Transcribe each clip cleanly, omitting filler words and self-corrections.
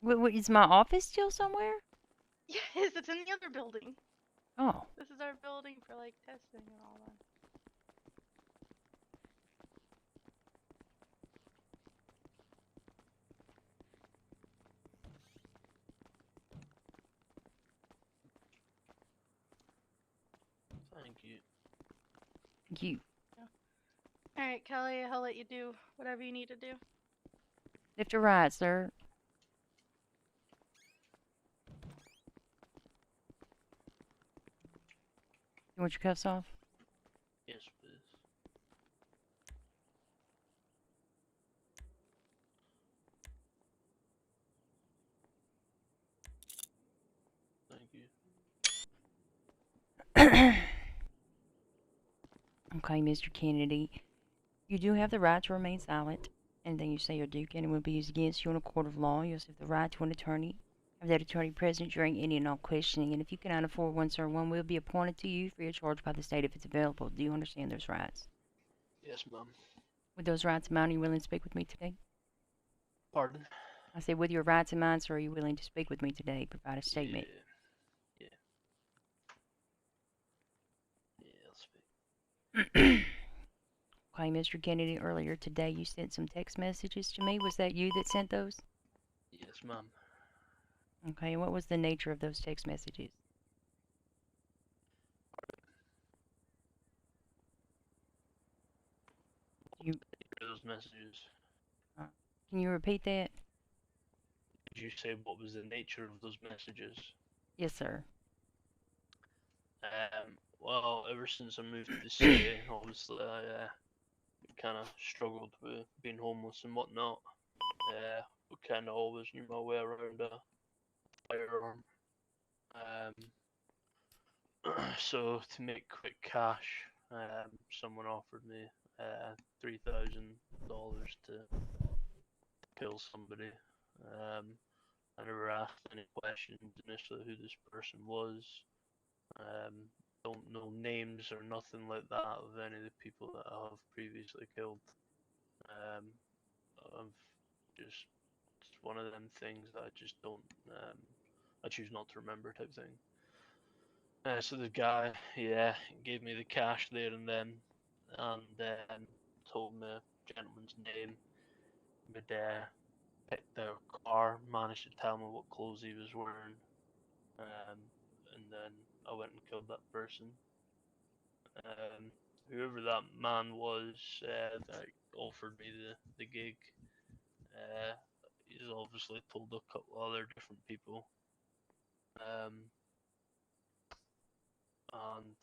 Is my office still somewhere? Yes, it's in the other building. Oh, This is our building for like testing and all that. Thank you. you. Yeah. All right, Kelly, I'll let you do whatever you need to do. Lift your right, sir. You want your cuffs off? Yes, please. Thank you. Okay, Mr. Kennedy. You do have the right to remain silent. Anything you say or do can and will be used against you in a court of law. You also have the right to an attorney. Have that attorney present during any and all questioning. And if you cannot afford one, sir, one will be appointed to you free of charge by the state if it's available. Do you understand those rights? Yes, ma'am. With those rights in mind, are you willing to speak with me today? Pardon? I said, with your rights in mind, sir, are you willing to speak with me today? Provide a statement. Yeah. Yeah. Yeah, I'll speak. Okay, Mr. Kennedy, earlier today you sent some text messages to me. Was that you that sent those? Yes, ma'am. Okay, and what was the nature of those text messages? You, Those messages. uh, can you repeat that? Did you say what was the nature of those messages? Yes, sir. Well, ever since I moved to the city, obviously I kind of struggled with being homeless and whatnot. But kind of always knew my way around a firearm. Um, so to make quick cash, someone offered me $3,000 to kill somebody. I never asked any questions initially who this person was. Um, don't know names or nothing like that of any of the people that I have previously killed. Um, I've just it's one of them things that I just don't. I choose not to remember type thing. So the guy, yeah, gave me the cash there and then, and told me a gentleman's name. But picked their car, managed to tell me what clothes he was wearing, um, and then I went and killed that person. Whoever that man was that offered me the gig, uh, he's obviously told a couple other different people, um, and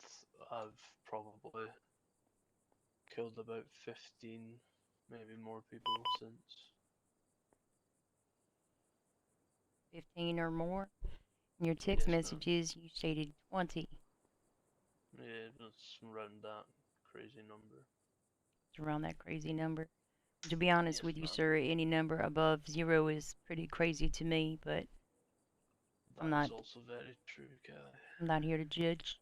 I've probably killed about 15, maybe more people since. 15 or more? In your text Yes, ma'am. messages, you stated 20. Yeah, that's around that crazy number. It's around that crazy number. To be honest Yes, with you, ma'am. sir, any number above zero is pretty crazy to me, but I'm That is not also very true, Kelly. I'm not here to judge.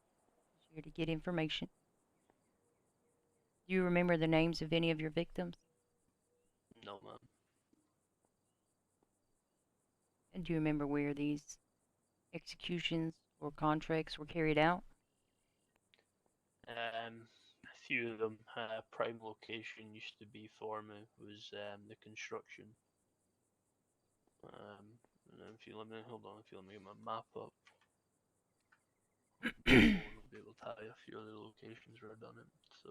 I'm here to get information. Do you remember the names of any of your victims? No, ma'am. And do you remember where these executions or contracts were carried out? A few of them, prime location used to be for me was the construction. Um, and if you let me hold on, if you let me get my map up, my phone will be able to tell you a few other locations where I've done it. So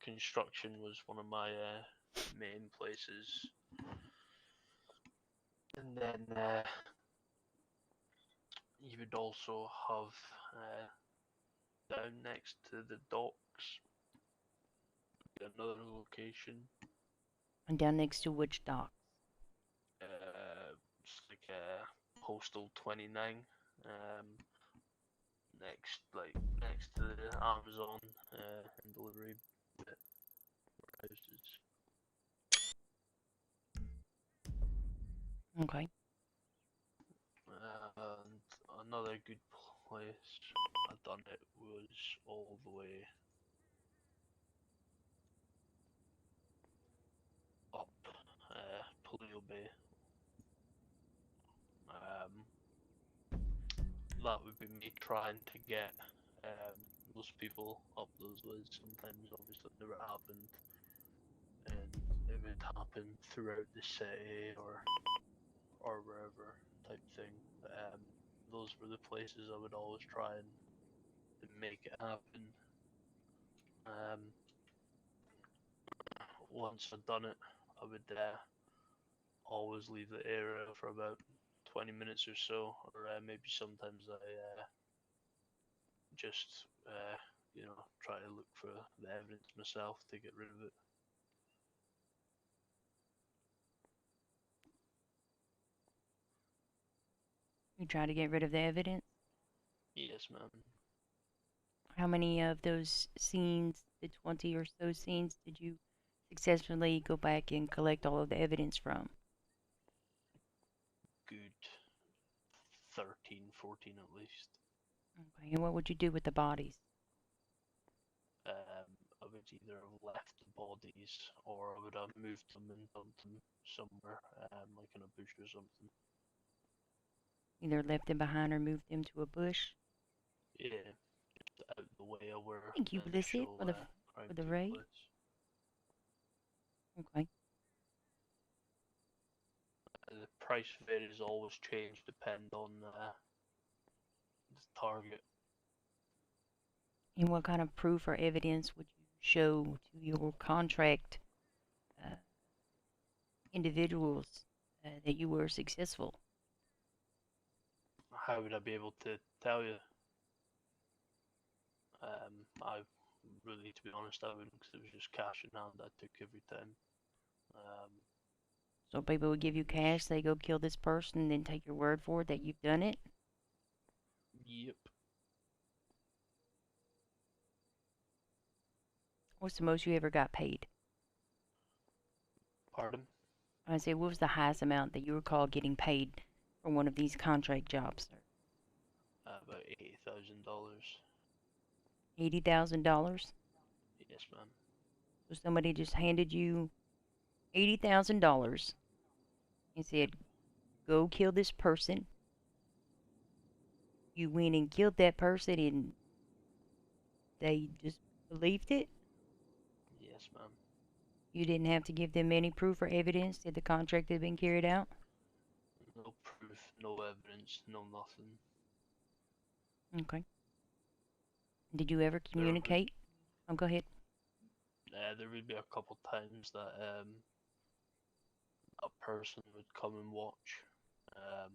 construction was one of my main places, and then you would also have down next to the docks another location. And down next to which dock? It's like Postal 29. Um, next to the Amazon and delivery houses. Okay. And another good place I done it was all the way up Paleo Bay. that would be me trying to get those people up those lists. Sometimes, obviously, it never happened, and it would happen throughout the city or wherever type thing. Those were the places I would always try and make it happen. Um, Once I'd done it, I would always leave the area for about 20 minutes or so, or maybe sometimes I just try to look for the evidence myself to get rid of it. You try to get rid of the evidence? Yes, ma'am. How many of those scenes, the 20 or so scenes, did you successfully go back and collect all of the evidence from? Good 13, 14 at least. Okay, and what would you do with the bodies? I would either have left the bodies or I would have moved them and dumped them somewhere, like in a bush or something. Either left them behind or moved them to a bush? Yeah, just out the way of where Thank you, the Blissett, initial for crime the took raid. place. Okay. The price varies, always change, depend on the target. And what kind of proof or evidence would you show to your contract uh, individuals that you were successful? How would I be able to tell you? I really, to be honest, I wouldn't, because it was just cash in hand I took every time. Um, So people would give you it cash, was, say go kill this person, and then take your word for it that you've done it? yep. What's the most you ever got paid? Pardon? I say, what was the highest amount that you recall getting paid for one of these contract jobs, sir? About $80,000. $80,000? Yes, ma'am. So somebody just handed you $80,000 and said, go kill this person. You went and killed that person and they just believed it? Yes, ma'am. You didn't have to give them any proof or evidence that the contract had been carried out? No proof, no evidence, no nothing. Okay. Did you ever There would communicate? Oh, go ahead. there would be a couple times that a person would come and watch, um,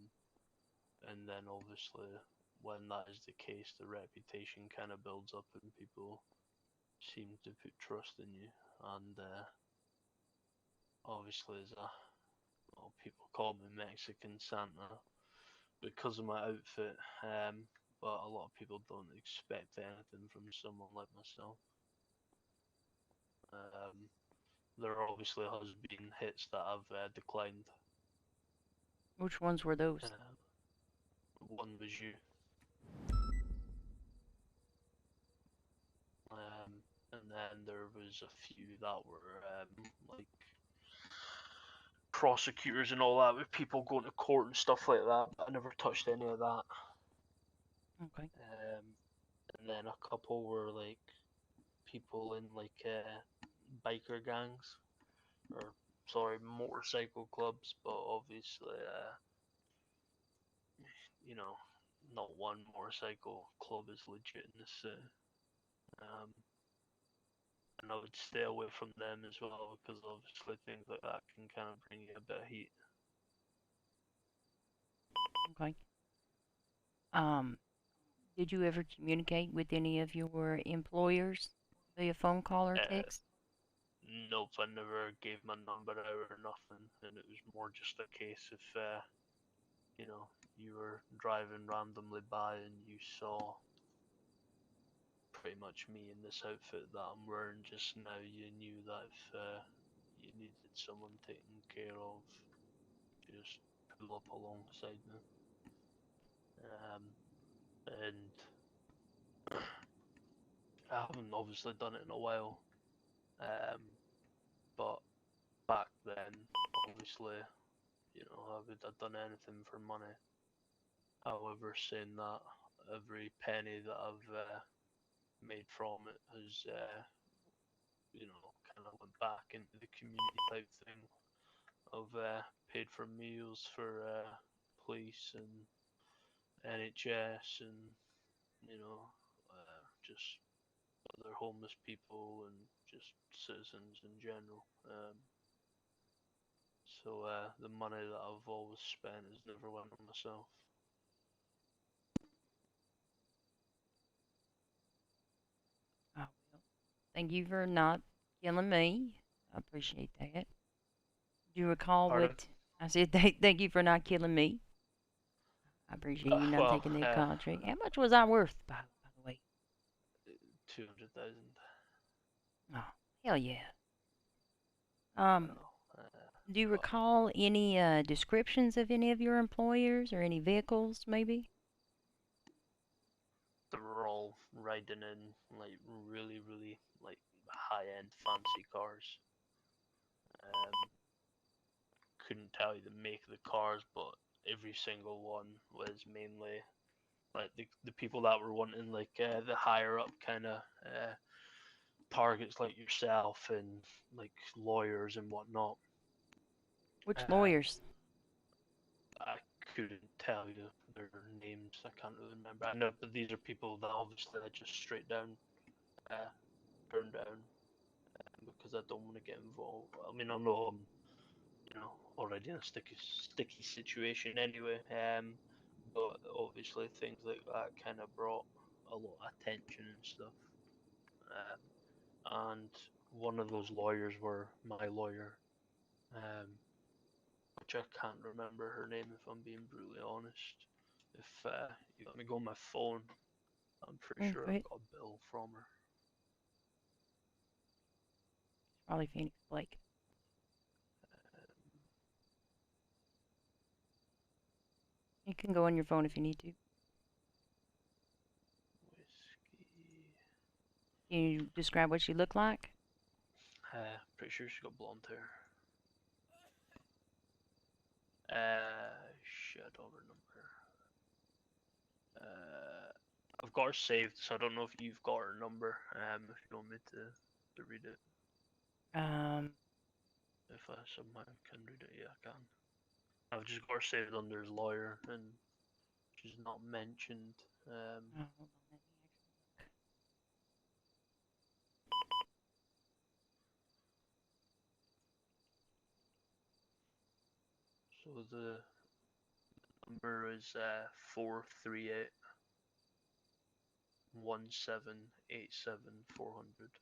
and then obviously when that is the case, the reputation kind of builds up and people seem to put trust in you. And obviously, as a well, people call me Mexican Santa because of my outfit, but a lot of people don't expect anything from someone like myself. Um, there obviously has been hits that I've declined. Which ones were those? One was you. And then there was a few that were like prosecutors and all that, with people going to court and stuff like that. But I never touched any of that. Okay. And then a couple were like people in like biker gangs, or sorry, motorcycle clubs. But obviously, you know, not one motorcycle club is legit in this city. Um, and I would stay away from them as well, because obviously things like that can kind of bring you a bit of heat. Okay. Um, did you ever communicate with any of your employers via phone call or Uh, text? nope, I never gave my number out or nothing, and it was more just a case if you were driving randomly by and you saw pretty much me in this outfit that I'm wearing just now, you knew that if you needed someone taken care of, you just pull up alongside me. Um, and I haven't obviously done it in a while, um, but back then, obviously, I would have done anything for money. However, saying that, every penny that I've made from it has, kind of went back into the community type thing. I've paid for meals for police and NHS and just other homeless people and just citizens in general. So the money that I've always spent has never went on myself. Oh, well. Thank you for not killing me. I appreciate that. Do you recall Pardon? what I said? Thank you for not killing me. I appreciate you not Well, taking that contract. How much was I worth, by the way? 200,000. Oh, hell yeah. I Um, know. do you But recall any descriptions of any of your employers or any vehicles, maybe? they were all riding in like really, really like high-end fancy cars. Um, couldn't tell you the make of the cars, but every single one was mainly like the people that were wanting like the higher up kind of targets like yourself and like lawyers and whatnot. Which Um, lawyers? I couldn't tell you their names. I can't really remember. I know, but these are people that obviously I just straight down uh, turned down because I don't want to get involved. I mean, I know I'm already in a sticky situation anyway. But obviously things like that kind of brought a lot of attention and stuff. And one of those lawyers were my lawyer, um, which I can't remember her name if I'm being brutally honest. If you let me go on my phone, I'm pretty Mm, sure go I've ahead. got a bill from her. Probably Phoenix Blake. You can go on your phone if you need to. Whiskey. Can you describe what she looked like? Pretty sure she's got blonde hair. Shit, I don't remember. I've got her saved, so I don't know if you've got her number. If you want me to read it, Um, if I somehow can read it, yeah, I can. I've just got her saved under his lawyer, and she's not mentioned. oh, hold on, let me So the number is 438 1787 400.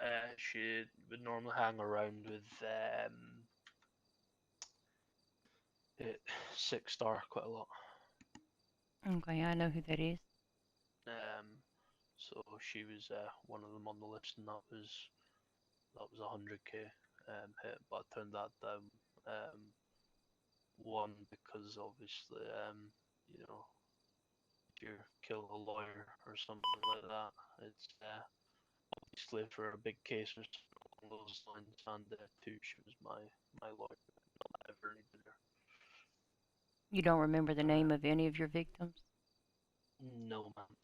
actually. She would normally hang around with it, Six Star quite a lot. Okay. Okay, I know who that is. Um, so she was one of them on the list, and that was 100k hit, but I turned that down. One because obviously, you know, if you kill a lawyer or something like that, it's obviously for a big case or something along those lines. And two, she was my lawyer. Not that I ever needed her. You don't remember the Uh, name of any of your victims? no, man.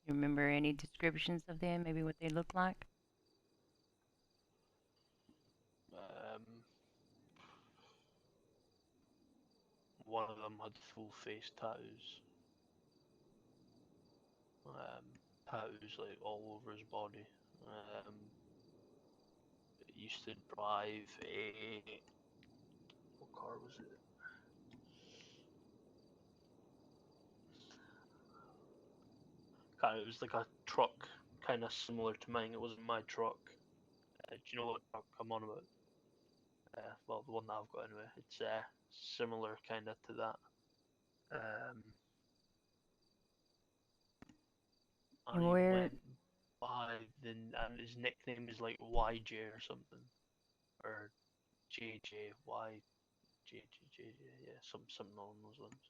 You remember any descriptions of them? Maybe what they look like? Um, one of them had full face tattoos. Um, Tattoos like all over his body. Um, Used to drive a what car was it? It was like a truck, kind of similar to mine. It wasn't my truck. Do you know what truck I'm on about? Well, the one that I've got anyway. It's similar kind of to that. Um, and And he where went by and his nickname is like YJ or something, or JJ yeah, something along those lines.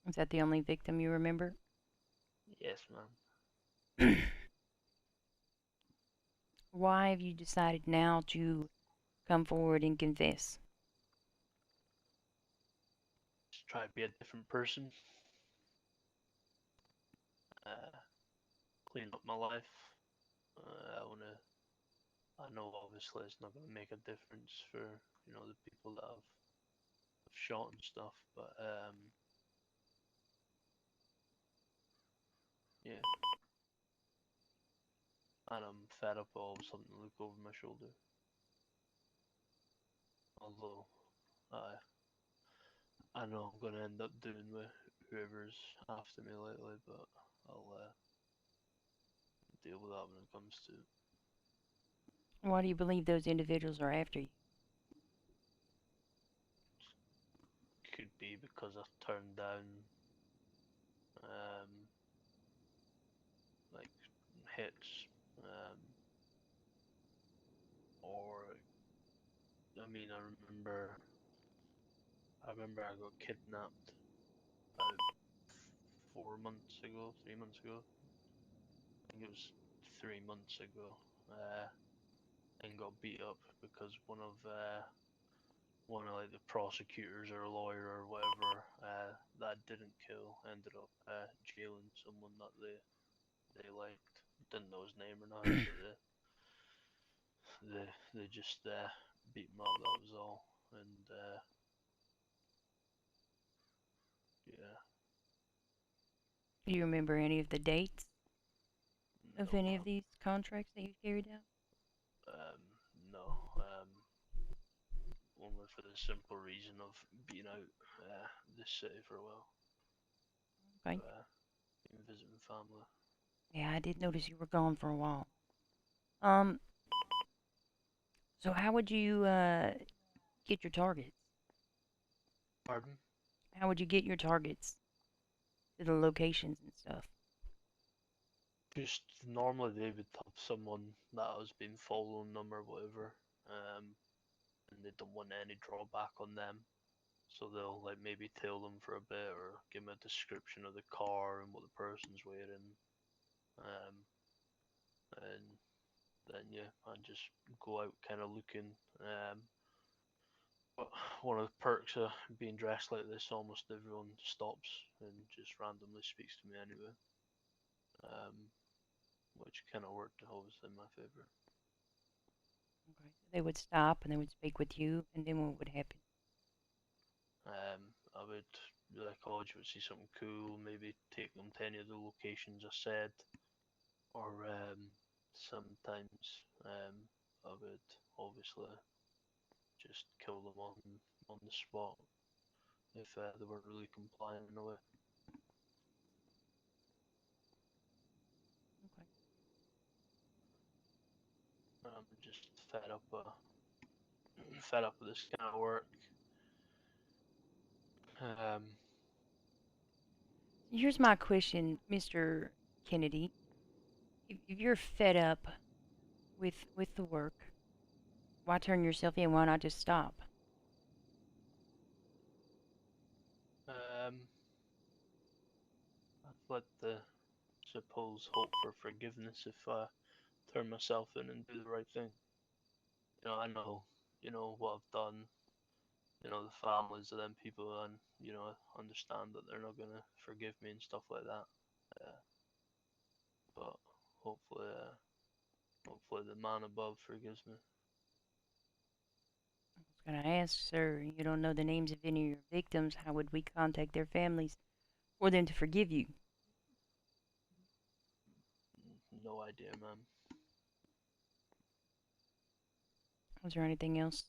Is that the only victim you remember? Yes, man. Why have you decided now to come forward and confess? Just try to be a different person. Clean up my life. I wanna. I know obviously it's not gonna make a difference for the people that have shot and stuff, but yeah. And I'm fed up of always having to look over my shoulder. Although I know I'm gonna end up doing with whoever's after me lately, but I'll deal with that when it comes to it. Why do you believe those individuals are after you? Could be because I've turned down um, like hits, or I remember I got kidnapped about 4 months ago, 3 months ago. I think it was 3 months ago. And got beat up because one of like the prosecutors or a lawyer or whatever that didn't kill ended up jailing someone that they liked. Didn't know his name or nothing, but they just beat him up. That was all. And yeah, Do you remember any of the dates of no, any of man. these contracts that you carried out? Um, no. Only for the simple reason of being out this city for a while. Okay. Been visiting family. Yeah, I did notice you were gone for a while. Um, so how would you get your targets? Pardon? How would you get your targets to the locations and stuff? Just normally they would have someone that has been following them or whatever, and they don't want any drawback on them. So they'll like maybe tail them for a bit or give them a description of the car and what the person's wearing. Um, and then yeah, I just go out kind of looking. But one of the perks of being dressed like this, almost everyone stops and just randomly speaks to me anyway. Um, which kind of worked obviously in my favor. Okay. So they would stop and they would speak with you, and then what would happen? I would be like, oh, you would see something cool, maybe take them to any of the locations I said, or sometimes I would obviously just kill them on the spot if they weren't really compliant in a way. Okay. I'm just fed up with this kind of work. Um, Here's my question, Mr. Kennedy. If you're fed up with the work, why turn yourself in? Why not just stop? um, I've let the suppose hope for forgiveness if I turn myself in and do the right thing. I know, what I've done, the families of them people, and understand that they're not gonna forgive me and stuff like that. But hopefully, hopefully the man above forgives me. I was going to ask, sir, you don't know the names of any of your victims. How would we contact their families for them to forgive you? No idea, man. Was there anything else?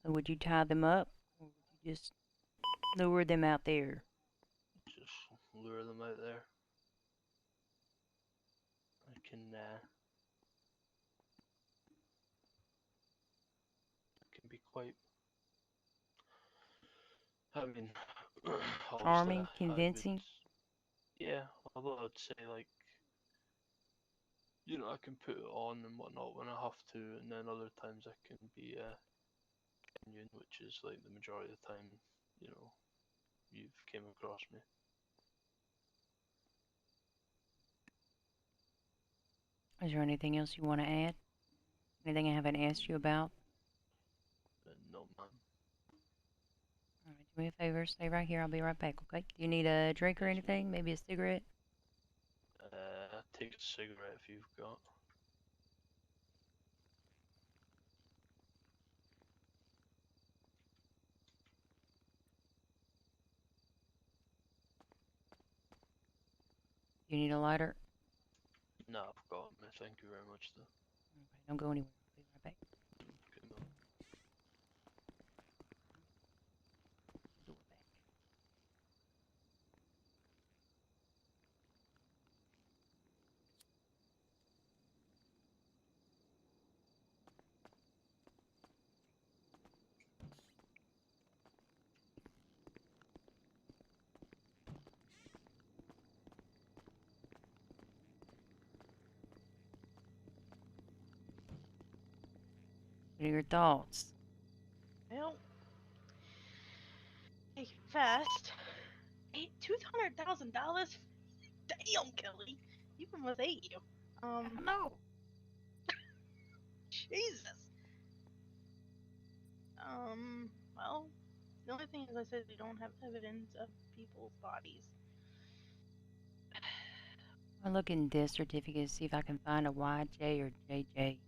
Or would you tie them up? Or would you just lure them out there? Just lure them out there. I can be quite. I mean, obviously, Charming, I would. convincing? Yeah, although I'd say like I can put it on and whatnot when I have to, and then other times I can be genuine, which is like the majority of the time, you know, you've came across me. Is there anything else you want to add? Anything I haven't asked you about? No, ma'am. All right, do me a favor, stay right here. I'll be right back, okay? Do you need a drink or Yes, ma'am. anything? Maybe a cigarette? Take a cigarette if you've got. You need a lighter? No, I've got it. Thank you very much, though. Okay, don't go anywhere. I'll be right back. Okay, ma'am. Door back. What are your thoughts? Well, I confessed. $200,000. Damn, Kelly. Even with 8 No. Jesus. Well, the only thing is I said we don't have evidence of people's bodies. I'll look in death certificates, see if I can find a YJ or JJ.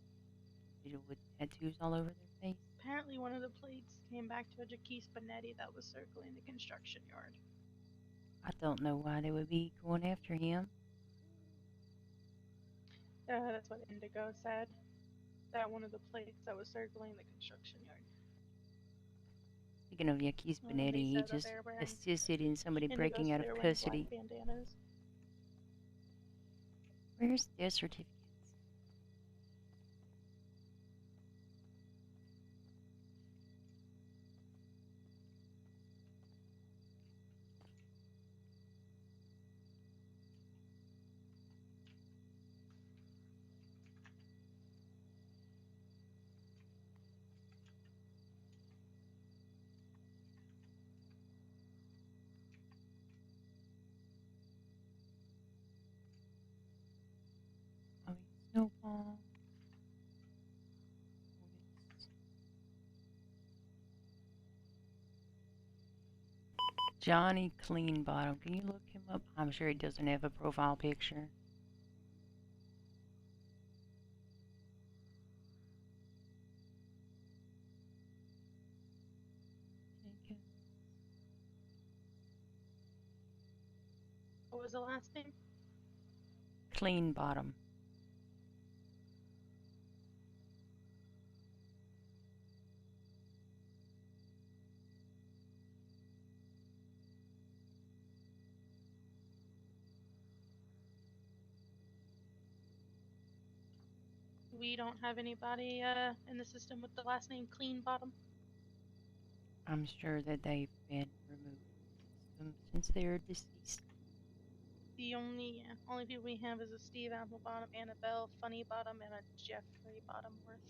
People with tattoos all over their face. Apparently, one of the plates came back to a Jaquez Benetti that was circling the construction yard. I don't know why they would be going after him. That's what Indigo said. That one of the plates that was circling the construction yard. Speaking of Yaquis They Benetti, he said that just they were wearing assisted in somebody Indigo breaking said out they of were wearing black custody. bandanas. Where's death certificates? Oh, Snowball. Johnny Cleanbottom. Can you look him up? I'm sure he doesn't have a profile picture. What was the last name? Cleanbottom. We don't have anybody in the system with the last name Clean Bottom. I'm sure that they've been removed since they're deceased. The only people we have is a Steve Applebottom, Annabelle Funny Bottom, and a Jeffrey Bottomworth.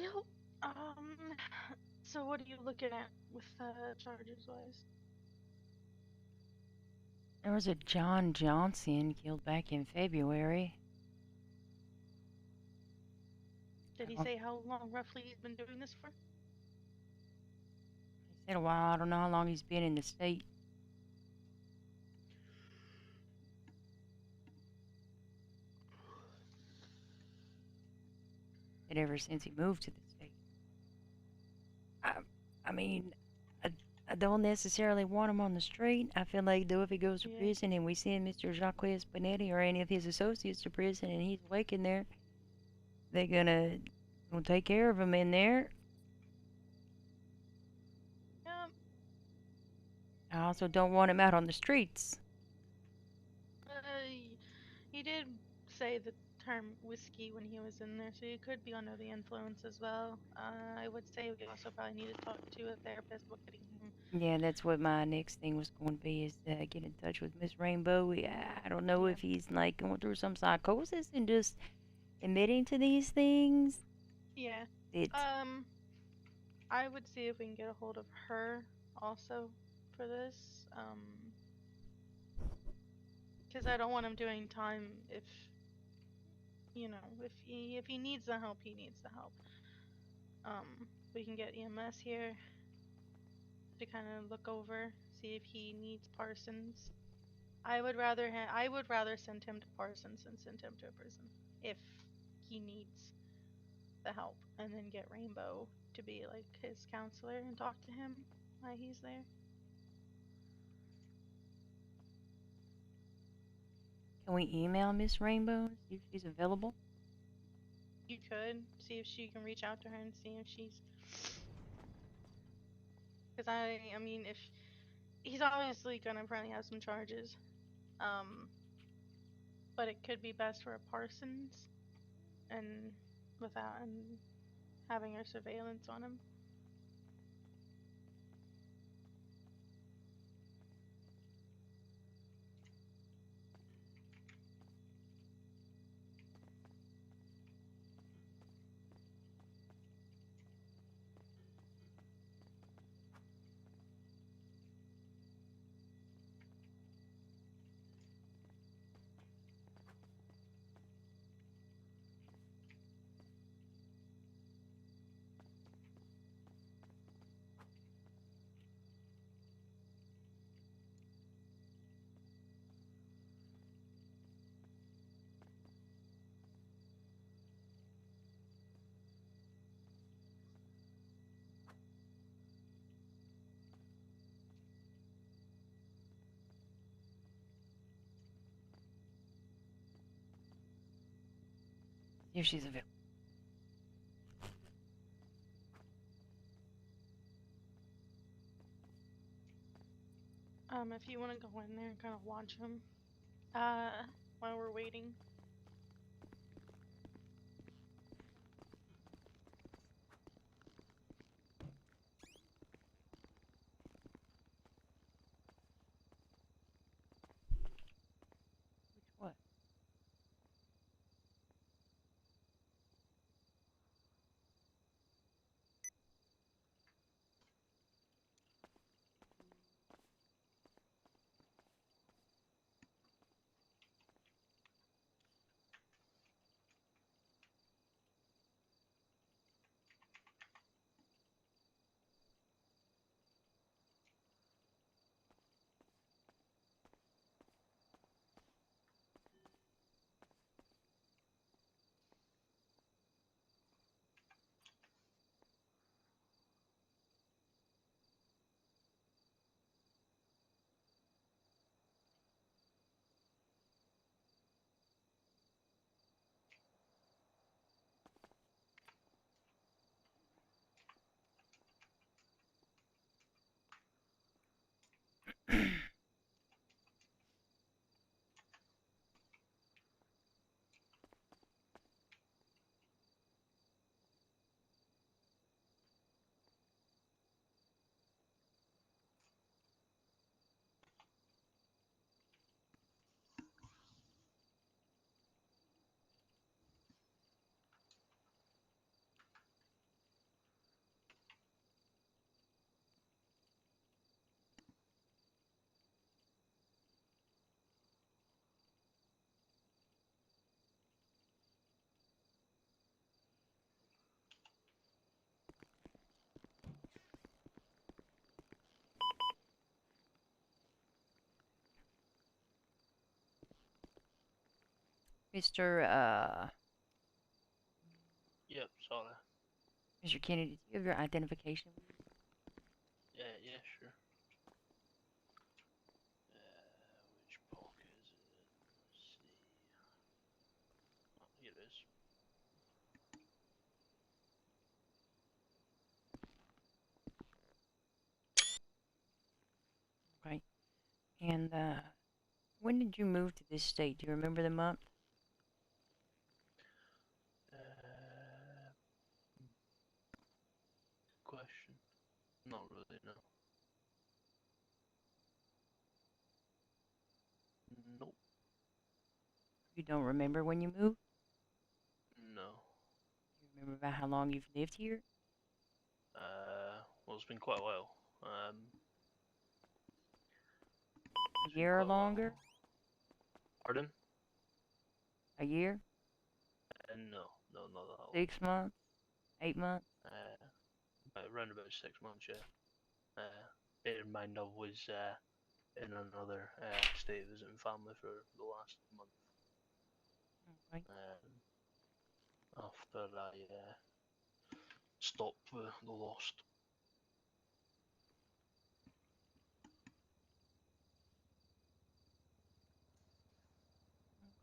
Well, so what are you looking at with charges wise? There was a John Johnson killed back in February. Did he say how long roughly he's been doing this for? He said a while. I don't know how long he's been in the state. Said ever since he moved to the state. I mean, I, I don't necessarily want him on the street. I feel like, though, if he goes to Yeah. prison and we send Mr. Jacques Bonetti or any of his associates to prison and he's awake in there, they're gonna take care of him in there. Um, I also don't want him out on the streets. he did say the term whiskey when he was in there, so he could be under the influence as well. I would say we also probably need to talk to a therapist about getting him. Yeah, that's what my next thing was going to be is get in touch with Miss Rainbow. I don't know Yeah. if he's like going through some psychosis and just admitting to these things. Yeah. It I would see if we can get a hold of her also for this. Because I don't want him doing time if if he needs the help, he needs the help. We can get EMS here to kind of look over, see if he needs Parsons. I would rather send him to Parsons than send him to a prison if he needs the help, and then get Rainbow to be like his counselor and talk to him while he's there. can we email Miss Rainbow and see if she's available? You could see if she can reach out to her and see if she's, because I mean, if he's obviously gonna probably have some charges, um, but it could be best for a Parsons and without and having her surveillance on him. See if she's available. If you want to go in there and kind of watch him, while we're waiting. What? Mr. Yep, sorry. Mr. Kennedy, do you have your identification? sure. Which pocket is it in? Let's see. Oh, here it is. Okay. And when did you move to this state? Do you remember the month? Question. Not really, no. Nope. You don't remember when you moved? No. Do you remember about how long you've lived here? Well, it's been quite a while. A It's been year or quite a while. longer? Pardon? A year? No, not that long. 6 months? 8 months? Around about 6 months, yeah. Bear in mind, I was in another state visiting family for the last month. Okay. After I stopped the Lost.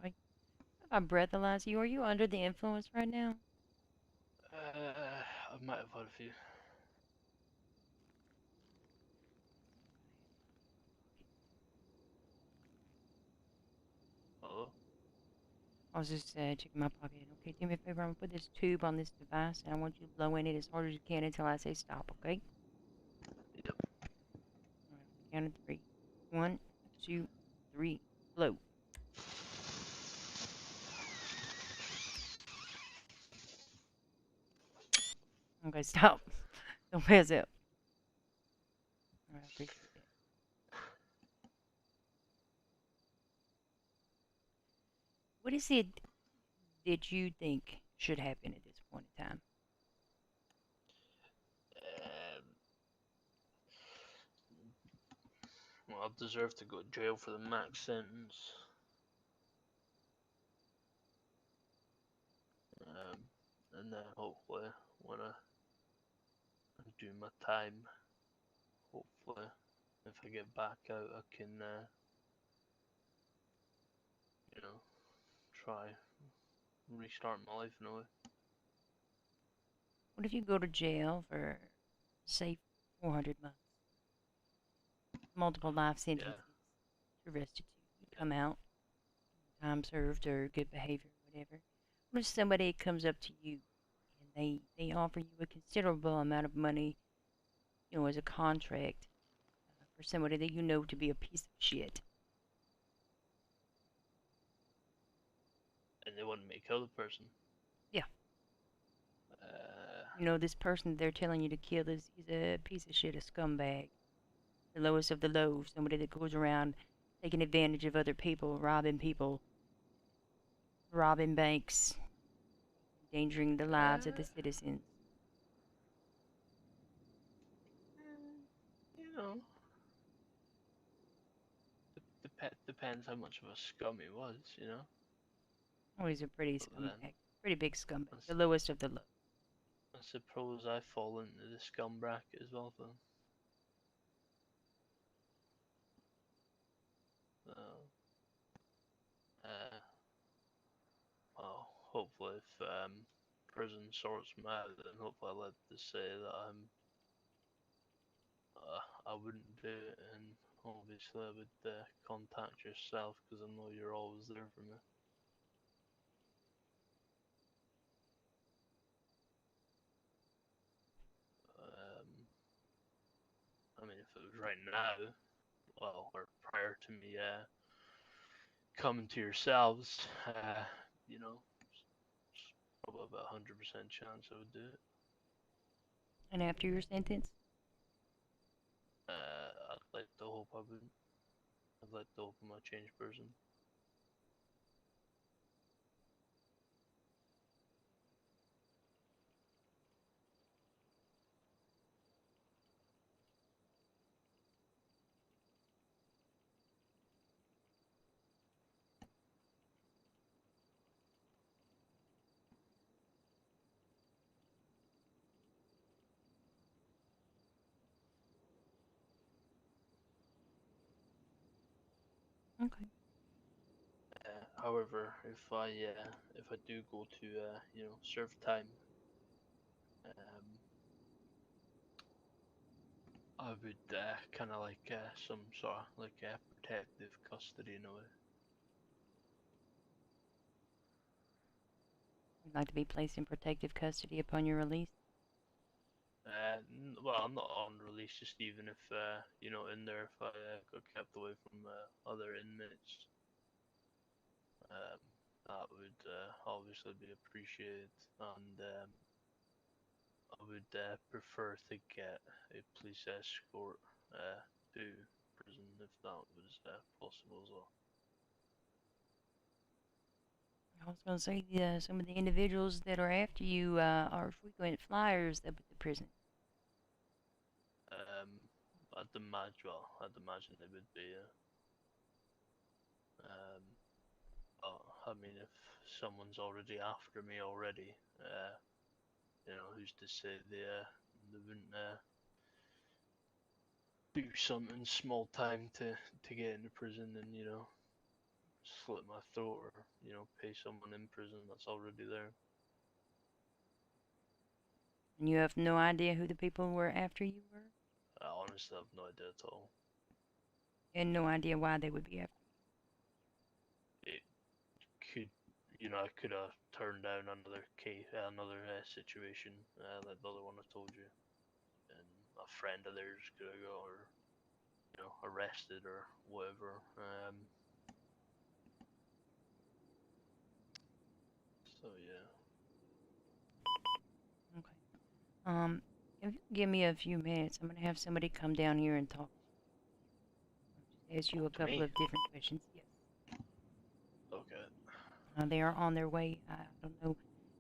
Okay. I breathalyze you. Are you under the influence right now? I might have had a few. Hello? I was just checking my pocket. Okay, do me a favor. I'm gonna put this tube on this device, and I want you to blow in it as hard as you can until I say stop. Okay? Yep. All right. Count of three. 1, 2, 3. Blow. Okay, stop. Don't pass out. All right, I appreciate that. What is it that you think should happen at this point in time? Um, well, I deserve to go to jail for the max sentence. And then hopefully, when I do my time, hopefully, if I get back out, I can, you know, try restart my life in a way. What if you go to jail for, say, 400 months? Multiple life Yeah, sentences to restitute. You yeah. come out, time served or good behavior, whatever. What if somebody comes up to you and they offer you a considerable amount of money, as a contract for somebody that you know to be a piece of shit? And they want me to kill the person. Yeah. Uh, This person they're telling you to kill is a piece of shit, a scumbag. The lowest of the low, somebody that goes around taking advantage of other people, robbing banks, endangering the lives of the uh, citizens. you know, depends how much of a scum he was, you know. Oh, he's a pretty But then, scumbag. Pretty big scumbag. I, The lowest of the low. I suppose I fall into the scum bracket as well, then. So, uh, well, hopefully, if prison sorts me out, then hopefully I'll have to say that I wouldn't do it, and obviously I would contact yourself because I know you're always there for me. Um, I mean, if it was right now, well, or prior to me coming to yourselves, you know, it's probably about 100% chance I would do it. And after your sentence, I'd like to hope I wouldn't. I'd like to hope I'm a changed person. Okay. However, if I do go to serve time, um, I would kind of like some sort of like protective custody in a way. You'd like to be placed in protective custody upon your release? Well, I'm not on release, just even if in there, if I got kept away from other inmates, um, that would obviously be appreciated, and I would prefer to get a police escort to prison if that was possible as well. I was going to say some of the individuals that are after you are frequent flyers up at the prison. I'd imagine they would be. Um, I mean, if someone's already after me already, who's to say they wouldn't do something small time to get into prison and slit my throat or pay someone in prison that's already there. And you have no idea who the people were after you were? I honestly have no idea at all. And no idea why they would be after It could, I could have turned down another case, another situation, like the other one I told you, and a friend of theirs could have got or arrested or whatever. So yeah. you. Okay. If you give me a few minutes, I'm going to have somebody come down here and talk. Just ask you a To couple me? of different questions. Yes. Okay. They are on their way. I don't know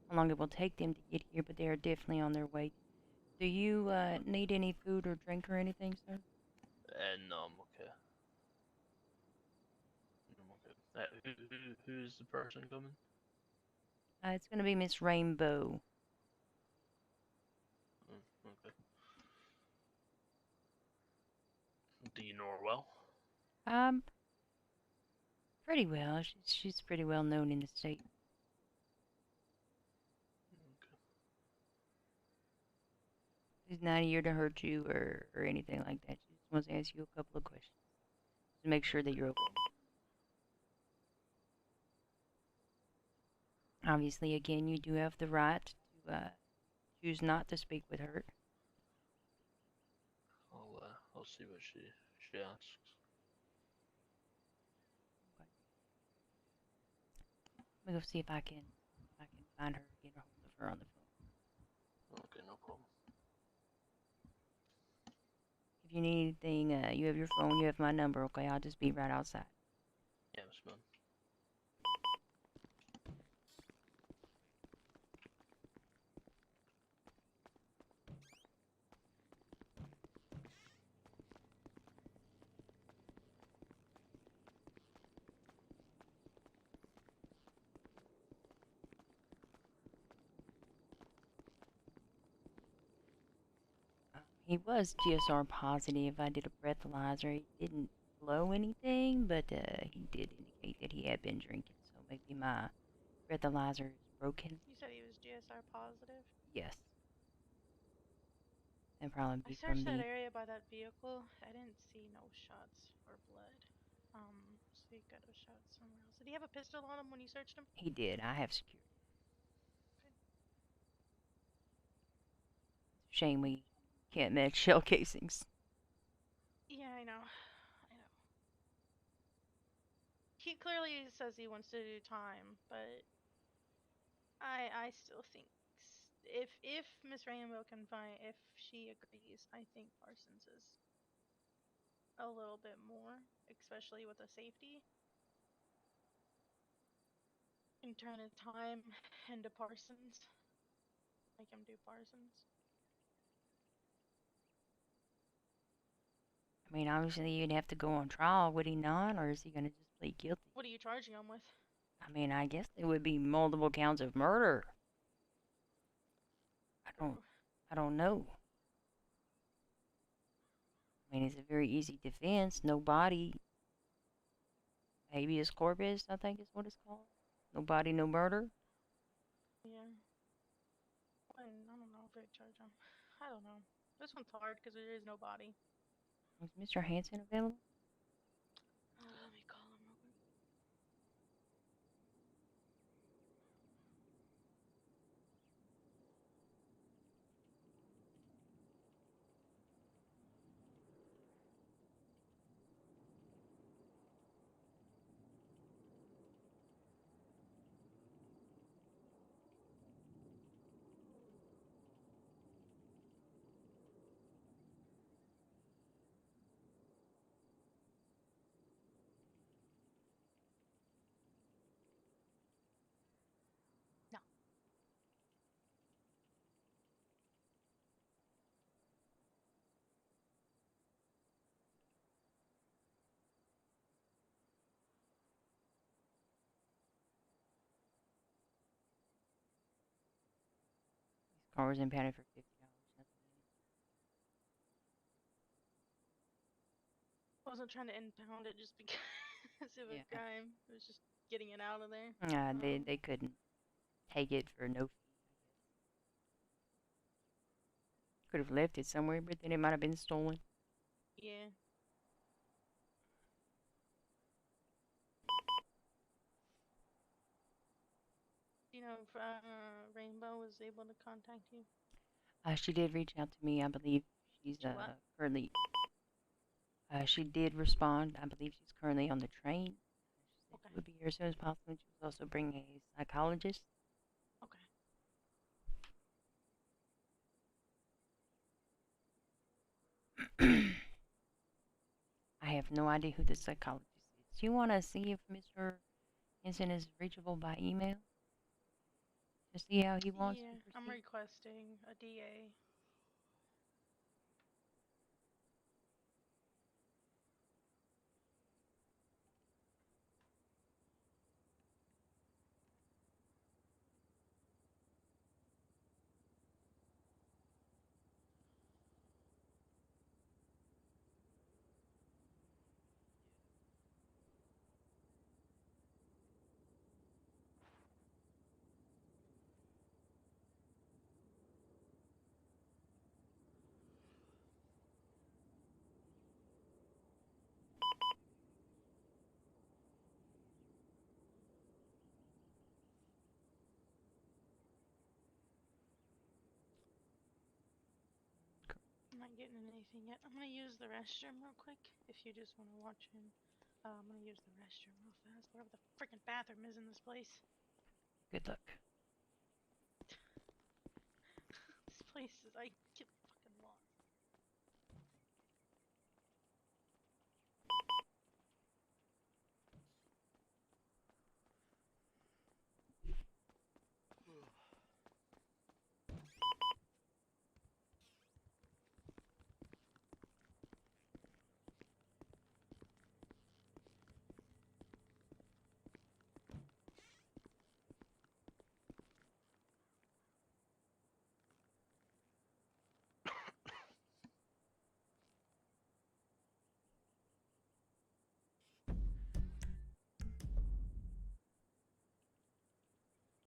how long it will take them to get here, but they are definitely on their way. Do you need any food or drink or anything, sir? No, I'm okay. I'm okay. Who's the person coming? It's going to be Miss Rainbow. Okay. Do you know her well? Um, Pretty well. She's pretty well known in the state. Okay. She's not here to hurt you or anything like that. She just wants to ask you a couple of questions to make sure that Okay, you're no okay. problem. Obviously, again, you do have the right to choose not to speak with her. I'll see what she asks. Okay. Let me go see if I can find her, get a hold of her on the phone. Okay, no problem. If you need anything, you have your phone, you have my number. Okay, I'll just be right outside. Yes, man. He was GSR positive. I did a breathalyzer. He didn't blow anything, but he did indicate that he had been drinking. So maybe my breathalyzer is broken. You said he was GSR positive? Yes, and probably I be from searched that the. area by that vehicle. I didn't see no shots or blood. So you got a shot somewhere else. Did he have a pistol on him when you searched him? He did. I have security. Shame we can't match shell casings. Yeah, I know. I know. He clearly says he wants to do time, but I still think if Miss Rainbow can find if she agrees, I think Parsons is a little bit more, especially with the safety. And turn his time into Parsons. Make him do Parsons. I mean, obviously you'd have to go on trial, would he not, or is he going to just plead guilty? What are you charging him with? I mean, I guess it would be multiple counts of murder. I don't, I don't know. I mean, it's a very easy defense. No body. habeas corpus, I think is what it's called. No body, no murder. Yeah. I don't know if they charge them. I don't know. This one's hard because there is no body. Is Mr. Hanson available? Let me call him real quick. No. His car was impounded for $50. I wasn't trying to impound it just because of a Yeah. crime. It was just getting it out of there. They couldn't take it for no fee. Could have left it somewhere, but then it might have been stolen. Yeah. You know, if Rainbow was able to contact you. She did reach out to me. I believe she's She what? currently. She did respond. I believe she's currently on the train. She said Okay. she would be here as soon as possible. She was also bringing a psychologist. Okay. I have no idea who the psychologist is. Do you want to see if Mr. Henson is reachable by email to see how he wants to Yeah, I'm proceed? requesting a DA. I'm not getting anything yet. I'm gonna use the restroom real quick. If you just want to watch him, I'm gonna use the restroom real fast. Whatever the freaking bathroom is in this place. Good luck. This place is like